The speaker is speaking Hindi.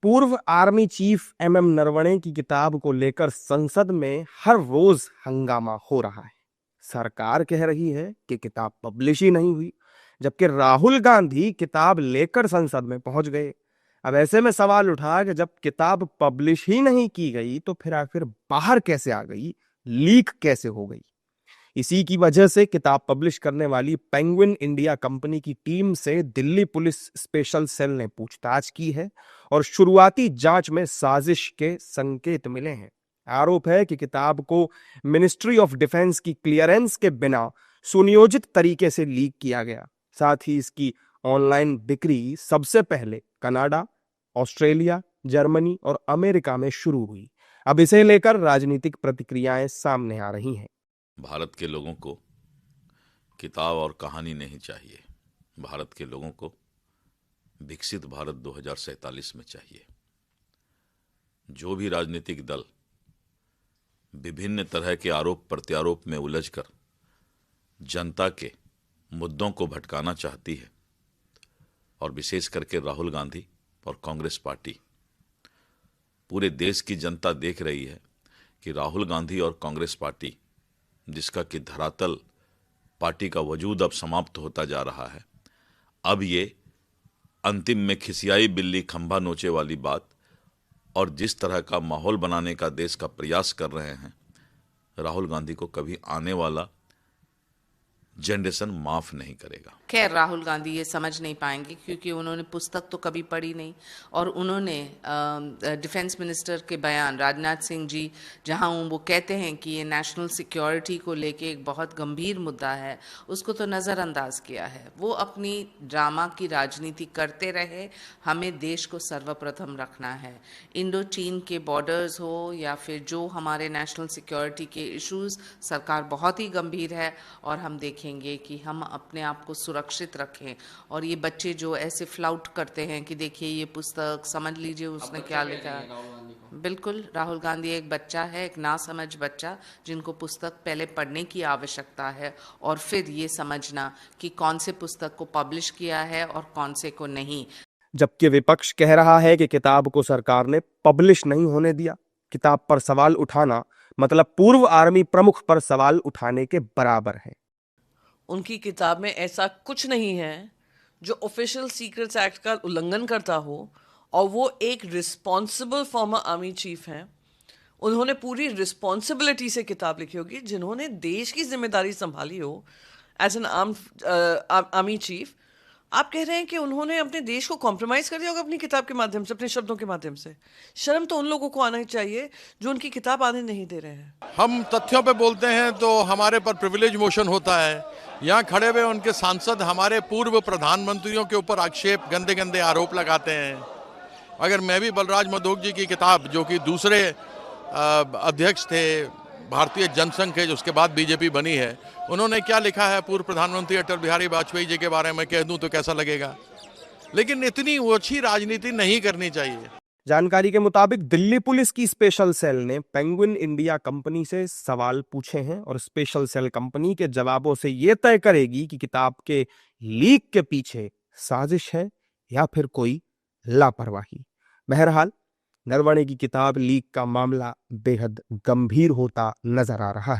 पूर्व आर्मी चीफ एमएम नरवणे की किताब को लेकर संसद में हर रोज हंगामा हो रहा है। सरकार कह रही है कि किताब पब्लिश ही नहीं हुई, जबकि राहुल गांधी किताब लेकर संसद में पहुंच गए। अब ऐसे में सवाल उठा कि जब किताब पब्लिश ही नहीं की गई तो फिर आखिर बाहर कैसे आ गई, लीक कैसे हो गई। इसी की वजह से किताब पब्लिश करने वाली पेंगुइन इंडिया कंपनी की टीम से दिल्ली पुलिस स्पेशल सेल ने पूछताछ की है और शुरुआती जांच में साजिश के संकेत मिले हैं। आरोप है कि किताब को मिनिस्ट्री ऑफ डिफेंस की क्लियरेंस के बिना सुनियोजित तरीके से लीक किया गया। साथ ही इसकी ऑनलाइन बिक्री सबसे पहले कनाडा, ऑस्ट्रेलिया, जर्मनी और अमेरिका में शुरू हुई। अब इसे लेकर राजनीतिक प्रतिक्रियाएं सामने आ रही हैं। भारत के लोगों को किताब और कहानी नहीं चाहिए। भारत के लोगों को विकसित भारत 2047 में चाहिए। जो भी राजनीतिक दल विभिन्न तरह के आरोप प्रत्यारोप में उलझकर जनता के मुद्दों को भटकाना चाहती है, और विशेष करके राहुल गांधी और कांग्रेस पार्टी, पूरे देश की जनता देख रही है कि राहुल गांधी और कांग्रेस पार्टी, जिसका कि धरातल पार्टी का वजूद अब समाप्त होता जा रहा है, अब ये अंतिम में खिसियाई बिल्ली खंभा नोचे वाली बात और जिस तरह का माहौल बनाने का देश का प्रयास कर रहे हैं, राहुल गांधी को कभी आने वाला जनरेशन माफ नहीं करेगा। खैर, राहुल गांधी ये समझ नहीं पाएंगे क्योंकि उन्होंने पुस्तक तो कभी पढ़ी नहीं, और उन्होंने डिफेंस मिनिस्टर के बयान, राजनाथ सिंह जी, जहां वो कहते हैं कि ये नेशनल सिक्योरिटी को लेके एक बहुत गंभीर मुद्दा है, उसको तो नज़रअंदाज किया है। वो अपनी ड्रामा की राजनीति करते रहे, हमें देश को सर्वप्रथम रखना है। इंडो चीन के बॉर्डर्स हो या फिर जो हमारे नेशनल सिक्योरिटी के इश्यूज, सरकार बहुत ही गंभीर है और हम देखेंगे कि हम अपने आप को सुरक्षित रखें। और ये बच्चे जो ऐसे फ्लाउट करते हैं कि देखिए ये पुस्तक, समझ लीजिए उसने क्या लिखा है। बिल्कुल, राहुल गांधी एक बच्चा है, एक नासमझ बच्चा, जिनको पुस्तक पहले पढ़ने की आवश्यकता है और फिर ये समझना कि कौन से पुस्तक को पब्लिश किया है और कौन से को नहीं। जबकि विपक्ष कह रहा है कि किताब को सरकार ने पब्लिश नहीं होने दिया। किताब पर सवाल उठाना मतलब पूर्व आर्मी प्रमुख पर सवाल उठाने के बराबर है। उनकी किताब में ऐसा कुछ नहीं है जो ऑफिशियल सीक्रेट्स एक्ट का उल्लंघन करता हो, और वो एक रिस्पॉन्सिबल फॉर्मर आर्मी चीफ हैं। उन्होंने पूरी रिस्पॉन्सिबिलिटी से किताब लिखी होगी, जिन्होंने देश की जिम्मेदारी संभाली हो एज एन आर्मी चीफ। आप कह रहे हैं कि उन्होंने अपने देश को कॉम्प्रोमाइज कर दिया होगा अपनी किताब के माध्यम से, अपने शब्दों के माध्यम से। शर्म तो उन लोगों को आना ही चाहिए जो उनकी किताब आने नहीं दे रहे हैं। हम तथ्यों पे बोलते हैं तो हमारे पर प्रिविलेज मोशन होता है। यहाँ खड़े हुए उनके सांसद हमारे पूर्व प्रधानमंत्रियों के ऊपर आक्षेप, गंदे गंदे आरोप लगाते हैं। अगर मैं भी बलराज मधोक जी की किताब, जो कि दूसरे अध्यक्ष थे भारतीय जनसंघ के, उसके बाद बीजेपी बनी है, उन्होंने क्या लिखा है पूर्व प्रधानमंत्री अटल बिहारी वाजपेयी जी के बारे में कह दूं तो कैसा लगेगा। लेकिन इतनी ओछी राजनीति नहीं करनी चाहिए। जानकारी के मुताबिक दिल्ली पुलिस की स्पेशल सेल ने पेंगुइन इंडिया कंपनी से सवाल पूछे हैं और स्पेशल सेल कंपनी के जवाबों से यह तय करेगी कि किताब के लीक के पीछे साजिश है या फिर कोई लापरवाही। बहरहाल, नरवणे की किताब लीक का मामला बेहद गंभीर होता नजर आ रहा है।